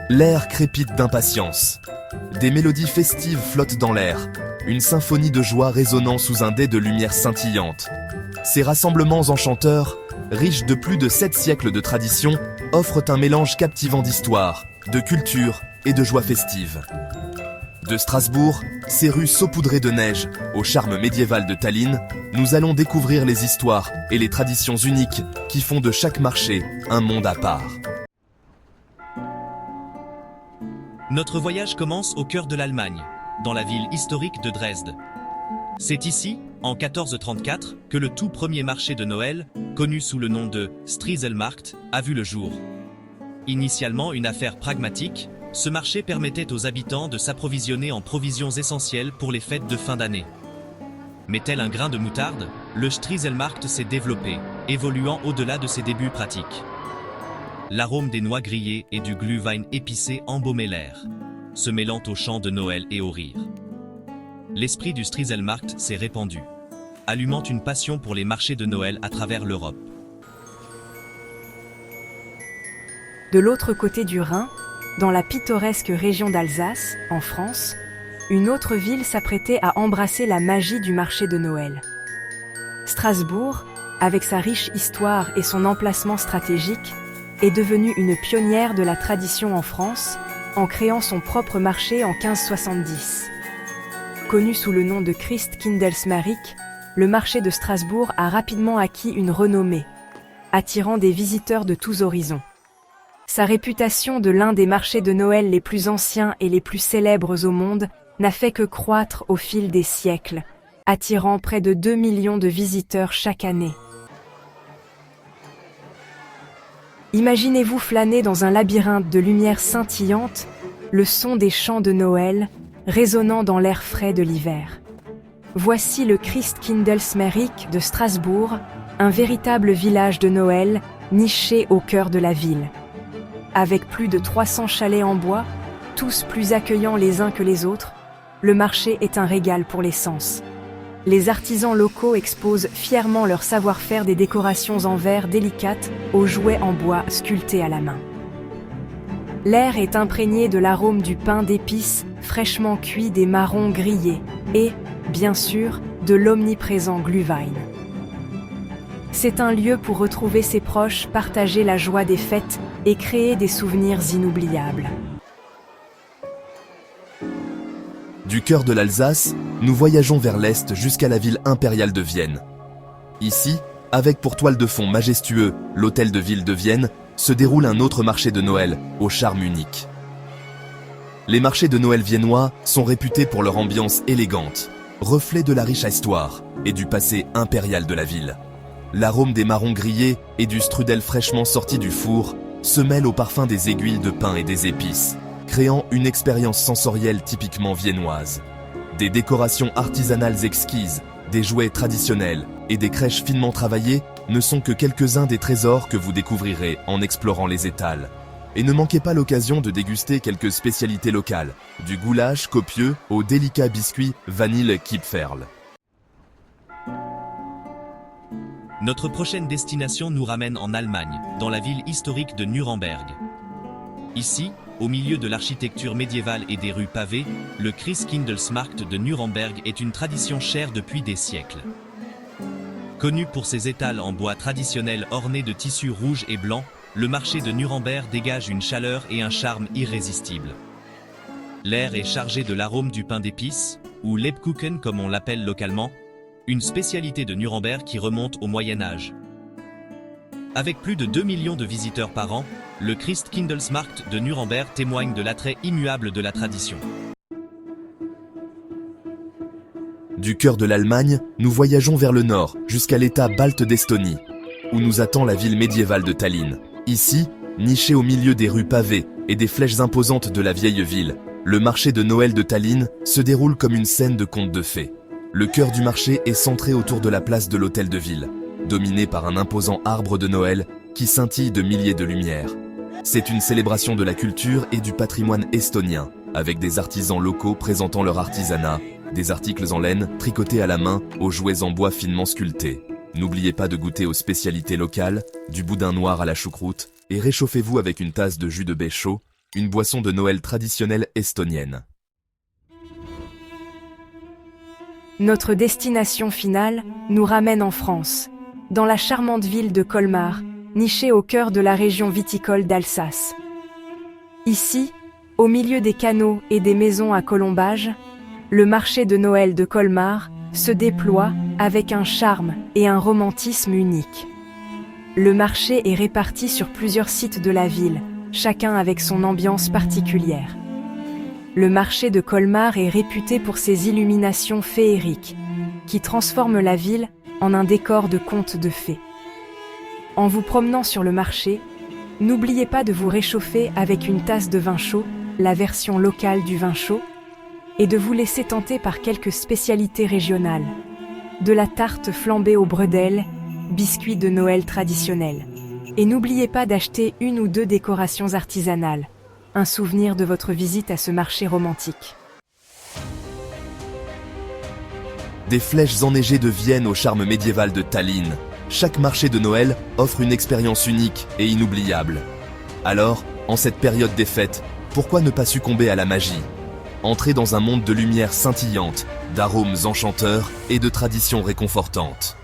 L'air crépite d'impatience. Des mélodies festives flottent dans l'air, une symphonie de joie résonnant sous un dais de lumière scintillante. Ces rassemblements enchanteurs, riches de plus de 7 siècles de tradition, offrent un mélange captivant d'histoire, de culture et de joie festive. De Strasbourg, ces rues saupoudrées de neige, au charme médiéval de Tallinn, nous allons découvrir les histoires et les traditions uniques qui font de chaque marché un monde à part. Notre voyage commence au cœur de l'Allemagne, dans la ville historique de Dresde. C'est ici, en 1434, que le tout premier marché de Noël, connu sous le nom de Striezelmarkt, a vu le jour. Initialement une affaire pragmatique, ce marché permettait aux habitants de s'approvisionner en provisions essentielles pour les fêtes de fin d'année. Mais tel un grain de moutarde, le Striezelmarkt s'est développé, évoluant au-delà de ses débuts pratiques. L'arôme des noix grillées et du glühwein épicé embaumait l'air, se mêlant aux chants de Noël et aux rires. L'esprit du Striezelmarkt s'est répandu, allumant une passion pour les marchés de Noël à travers l'Europe. De l'autre côté du Rhin, dans la pittoresque région d'Alsace, en France, une autre ville s'apprêtait à embrasser la magie du marché de Noël. Strasbourg, avec sa riche histoire et son emplacement stratégique, est devenue une pionnière de la tradition en France, en créant son propre marché en 1570. Connu sous le nom de Christkindlesmarkt, le marché de Strasbourg a rapidement acquis une renommée, attirant des visiteurs de tous horizons. Sa réputation de l'un des marchés de Noël les plus anciens et les plus célèbres au monde n'a fait que croître au fil des siècles, attirant près de 2 millions de visiteurs chaque année. Imaginez-vous flâner dans un labyrinthe de lumière scintillante, le son des chants de Noël résonnant dans l'air frais de l'hiver. Voici le Christkindlesmarkt de Strasbourg, un véritable village de Noël niché au cœur de la ville. Avec plus de 300 chalets en bois, tous plus accueillants les uns que les autres, le marché est un régal pour les sens. Les artisans locaux exposent fièrement leur savoir-faire des décorations en verre délicates aux jouets en bois sculptés à la main. L'air est imprégné de l'arôme du pain d'épices fraîchement cuit, des marrons grillés et, bien sûr, de l'omniprésent glühwein. C'est un lieu pour retrouver ses proches, partager la joie des fêtes et créer des souvenirs inoubliables. Du cœur de l'Alsace, nous voyageons vers l'est jusqu'à la ville impériale de Vienne. Ici, avec pour toile de fond majestueux l'hôtel de ville de Vienne, se déroule un autre marché de Noël au charme unique. Les marchés de Noël viennois sont réputés pour leur ambiance élégante, reflet de la riche histoire et du passé impérial de la ville. L'arôme des marrons grillés et du strudel fraîchement sorti du four se mêle au parfum des aiguilles de pain et des épices, créant une expérience sensorielle typiquement viennoise. Des décorations artisanales exquises, des jouets traditionnels et des crèches finement travaillées ne sont que quelques-uns des trésors que vous découvrirez en explorant les étals. Et ne manquez pas l'occasion de déguster quelques spécialités locales, du goulash copieux au délicat biscuit vanille Kipferl. Notre prochaine destination nous ramène en Allemagne, dans la ville historique de Nuremberg. Ici, au milieu de l'architecture médiévale et des rues pavées, le Christkindlesmarkt de Nuremberg est une tradition chère depuis des siècles. Connu pour ses étals en bois traditionnels ornés de tissus rouges et blancs, le marché de Nuremberg dégage une chaleur et un charme irrésistibles. L'air est chargé de l'arôme du pain d'épices, ou Lebkuchen comme on l'appelle localement, une spécialité de Nuremberg qui remonte au Moyen-Âge. Avec plus de 2 millions de visiteurs par an, le Christkindlesmarkt de Nuremberg témoigne de l'attrait immuable de la tradition. Du cœur de l'Allemagne, nous voyageons vers le nord, jusqu'à l'état balte d'Estonie, où nous attend la ville médiévale de Tallinn. Ici, niché au milieu des rues pavées et des flèches imposantes de la vieille ville, le marché de Noël de Tallinn se déroule comme une scène de conte de fées. Le cœur du marché est centré autour de la place de l'hôtel de ville, dominé par un imposant arbre de Noël qui scintille de milliers de lumières. C'est une célébration de la culture et du patrimoine estonien, avec des artisans locaux présentant leur artisanat, des articles en laine tricotés à la main aux jouets en bois finement sculptés. N'oubliez pas de goûter aux spécialités locales, du boudin noir à la choucroute, et réchauffez-vous avec une tasse de jus de baie chaud, une boisson de Noël traditionnelle estonienne. Notre destination finale nous ramène en France, dans la charmante ville de Colmar, nichée au cœur de la région viticole d'Alsace. Ici, au milieu des canaux et des maisons à colombages, le marché de Noël de Colmar se déploie avec un charme et un romantisme unique. Le marché est réparti sur plusieurs sites de la ville, chacun avec son ambiance particulière. Le marché de Colmar est réputé pour ses illuminations féeriques, qui transforment la ville en un décor de contes de fées. En vous promenant sur le marché, n'oubliez pas de vous réchauffer avec une tasse de vin chaud, la version locale du vin chaud, et de vous laisser tenter par quelques spécialités régionales. De la tarte flambée aux bredelles, biscuits de Noël traditionnels. Et n'oubliez pas d'acheter une ou deux décorations artisanales, un souvenir de votre visite à ce marché romantique. Des flèches enneigées de Vienne au charme médiéval de Tallinn, chaque marché de Noël offre une expérience unique et inoubliable. Alors, en cette période des fêtes, pourquoi ne pas succomber à la magie? Entrez dans un monde de lumière scintillante, d'arômes enchanteurs et de traditions réconfortantes.